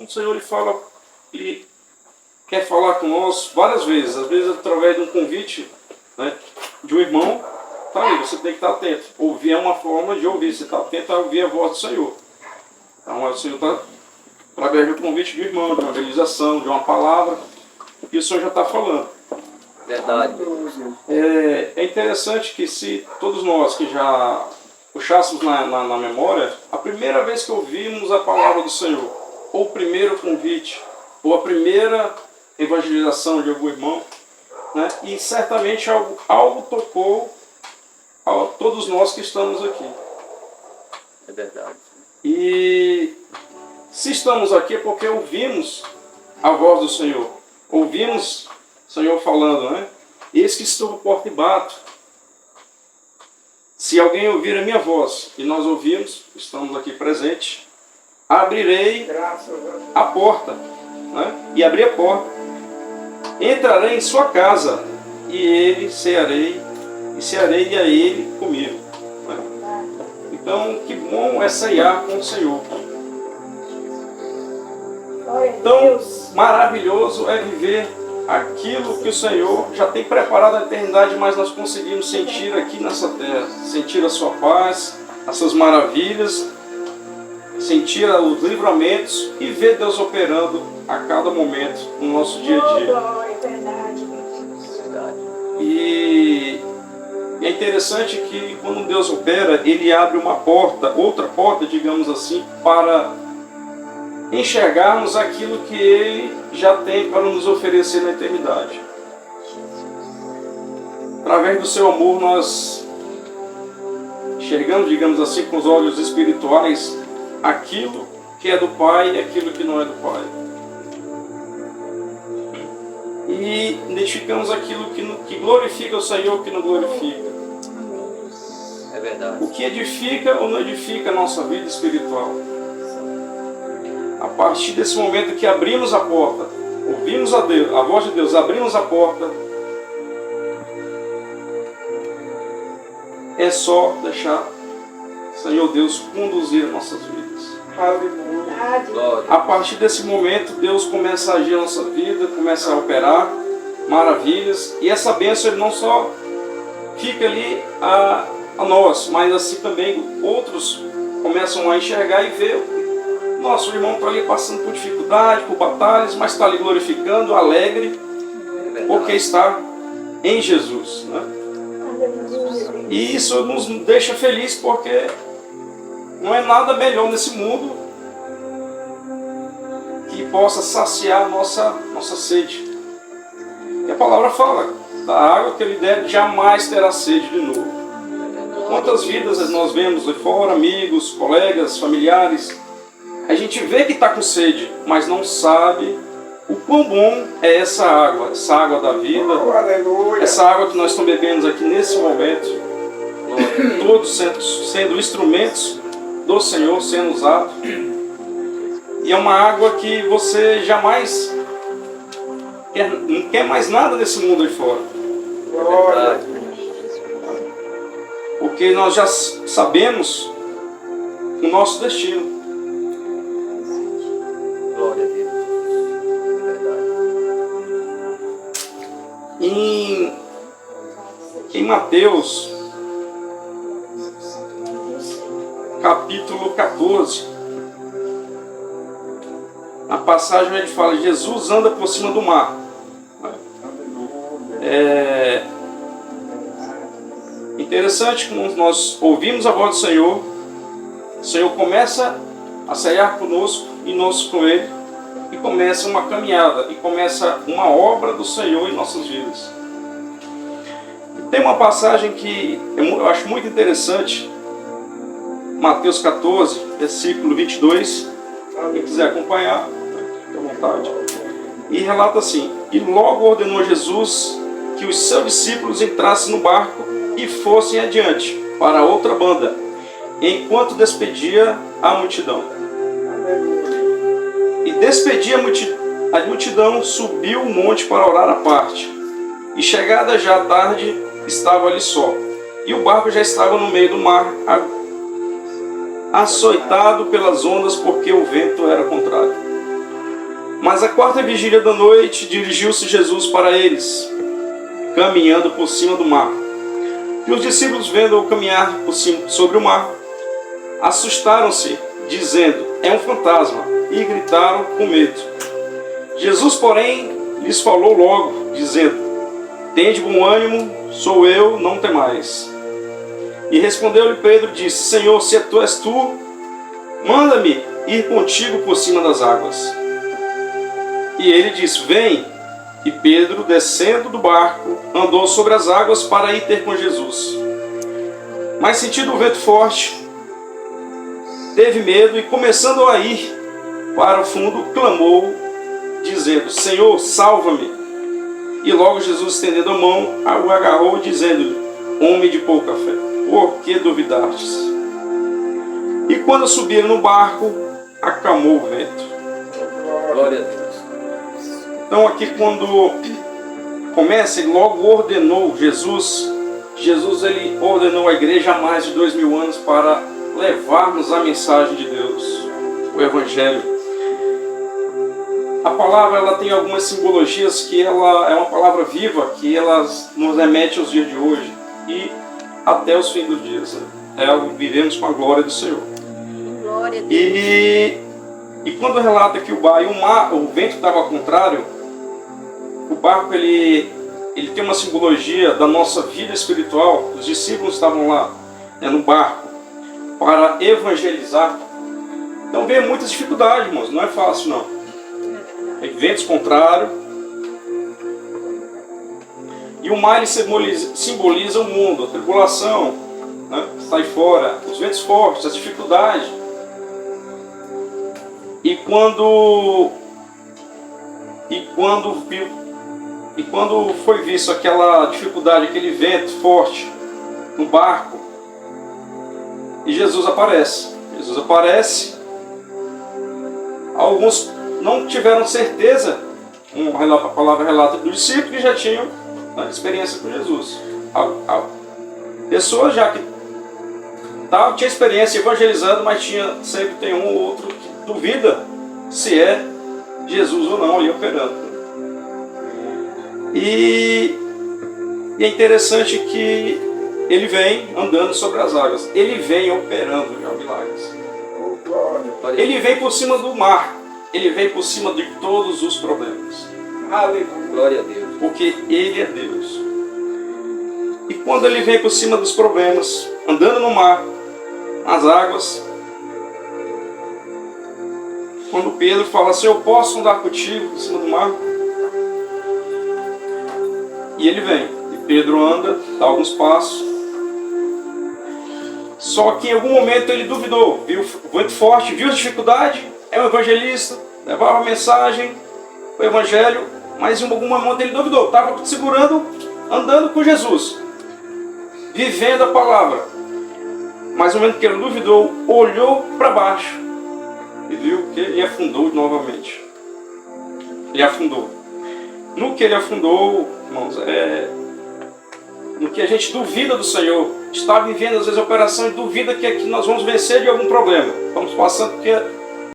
Então o Senhor ele quer falar com nós várias vezes, às vezes através de um convite, né, de um irmão. Tá ali, você tem que estar atento. Ouvir é uma forma de ouvir, você está atento a ouvir a voz do Senhor. Então o Senhor está através do convite do irmão, de uma realização, de uma palavra, e o Senhor já está falando. Verdade. É interessante que se todos nós que já puxássemos na memória, a primeira vez que ouvimos a palavra do Senhor, ou o primeiro convite, ou a primeira evangelização de algum irmão, né, e certamente algo tocou a todos nós que estamos aqui. É verdade. E se estamos aqui é porque ouvimos a voz do Senhor. Ouvimos o Senhor falando, né? Eis que estou à porta e bato. Se alguém ouvir a minha voz, e nós ouvimos, estamos aqui presentes, abrirei a porta, né? E abri a porta. Entrarei em sua casa, e cearei a ele comigo. Né? Então, que bom é ceiar com o Senhor. Tão maravilhoso é viver aquilo que o Senhor já tem preparado na eternidade, mas nós conseguimos sentir aqui nessa terra. Sentir a sua paz, as suas maravilhas, sentir os livramentos e ver Deus operando a cada momento no nosso dia a dia. E é interessante que quando Deus opera, Ele abre uma porta, outra porta, digamos assim, para enxergarmos aquilo que Ele já tem para nos oferecer na eternidade. Através do seu amor, nós enxergamos, digamos assim, com os olhos espirituais, aquilo que é do Pai e aquilo que não é do Pai. E identificamos aquilo que glorifica o Senhor e o que não glorifica. É verdade. O que edifica ou não edifica a nossa vida espiritual. A partir desse momento que abrimos a porta, ouvimos a voz de Deus, abrimos a porta, é só deixar o Senhor Deus conduzir as nossas vidas. Glória. A partir desse momento, Deus começa a agir na nossa vida, começa a operar maravilhas, e essa bênção Ele não só fica ali a nós, mas assim também outros começam a enxergar e ver. Nosso irmão está ali passando por dificuldade, por batalhas, mas está ali glorificando, alegre, porque está em Jesus. Né? E isso nos deixa feliz, porque não é nada melhor nesse mundo que possa saciar a nossa sede. E a palavra fala, da água que Ele der, jamais terá sede de novo. Quantas vidas nós vemos de fora, amigos, colegas, familiares, a gente vê que está com sede, mas não sabe o quão bom é essa água da vida, essa água que nós estamos bebendo aqui nesse momento, todos sendo instrumentos do Senhor, sendo usados. E é uma água que você jamais não quer mais nada desse mundo aí fora. Porque nós já sabemos o nosso destino. Glória a Deus. É verdade. Em Mateus, capítulo 14, na passagem a gente fala, Jesus anda por cima do mar. É interessante que nós ouvimos a voz do Senhor, o Senhor começa a ceiar conosco e nós com Ele, e começa uma caminhada, e começa uma obra do Senhor em nossas vidas. E tem uma passagem que eu acho muito interessante, Mateus 14, versículo 22, quem quiser acompanhar, fique à vontade. E relata assim, e logo ordenou Jesus que os seus discípulos entrassem no barco e fossem adiante, para outra banda, enquanto despedia a multidão. E despedia a multidão, subiu o monte para orar à parte. E chegada já a tarde, estava ali só. E o barco já estava no meio do mar, açoitado pelas ondas, porque o vento era contrário. Mas a quarta vigília da noite dirigiu-se Jesus para eles, caminhando por cima do mar. E os discípulos, vendo-o caminhar por cima, sobre o mar, assustaram-se, dizendo: é um fantasma, e gritaram com medo. Jesus, porém, lhes falou logo, dizendo: tende bom ânimo, sou eu, não temais. E respondeu-lhe Pedro, disse: Senhor, se tu és tu, manda-me ir contigo por cima das águas. E ele disse: vem. E Pedro, descendo do barco, andou sobre as águas para ir ter com Jesus. Mas sentindo o vento forte, teve medo e, começando a ir para o fundo, clamou, dizendo: Senhor, salva-me. E logo Jesus, estendendo a mão, o agarrou, dizendo-lhe: homem de pouca fé, por que duvidastes? E quando subiram no barco, acalmou o vento. Glória a Deus. Então aqui quando começa, ele logo ordenou, Jesus ele ordenou a igreja há mais de 2000 anos para levarmos a mensagem de Deus, o Evangelho. A palavra ela tem algumas simbologias que ela é uma palavra viva, que ela nos remete aos dias de hoje e até os fins dos dias. Vivemos com a glória do Senhor. Glória a Deus. E quando relata que o vento estava ao contrário, o barco ele tem uma simbologia da nossa vida espiritual. Os discípulos estavam lá, no barco para evangelizar. Então veio muitas dificuldades, irmãos, não é fácil não. Ventos contrários. E o mar ele simboliza o mundo, a tribulação, né, sai fora, os ventos fortes, as dificuldades. E quando foi visto aquela dificuldade, aquele vento forte no barco, e Jesus aparece. Alguns não tiveram certeza, a palavra relata dos discípulos que já tinham experiência com Jesus. Pessoas já que tinha experiência evangelizando, mas sempre tem um ou outro que duvida se é Jesus ou não ali operando. E é interessante que ele vem andando sobre as águas. Ele vem operando já milagres. Ele vem por cima do mar. Ele vem por cima de todos os problemas. Glória a Deus. Porque ele é Deus. E quando ele vem por cima dos problemas, andando no mar, nas águas, quando Pedro fala assim: eu posso andar contigo por cima do mar? E ele vem. E Pedro anda, dá alguns passos. Só que em algum momento ele duvidou. Viu o vento forte, viu a dificuldade. É um evangelista, levava a mensagem, o evangelho. Mas em algum momento ele duvidou. Estava segurando, andando com Jesus, vivendo a palavra. Mas no momento que ele duvidou, olhou para baixo e viu que ele afundou novamente. Ele afundou. No que ele afundou, irmãos, no que a gente duvida do Senhor, está vivendo às vezes a operação e duvida que nós vamos vencer de algum problema. Estamos passando porque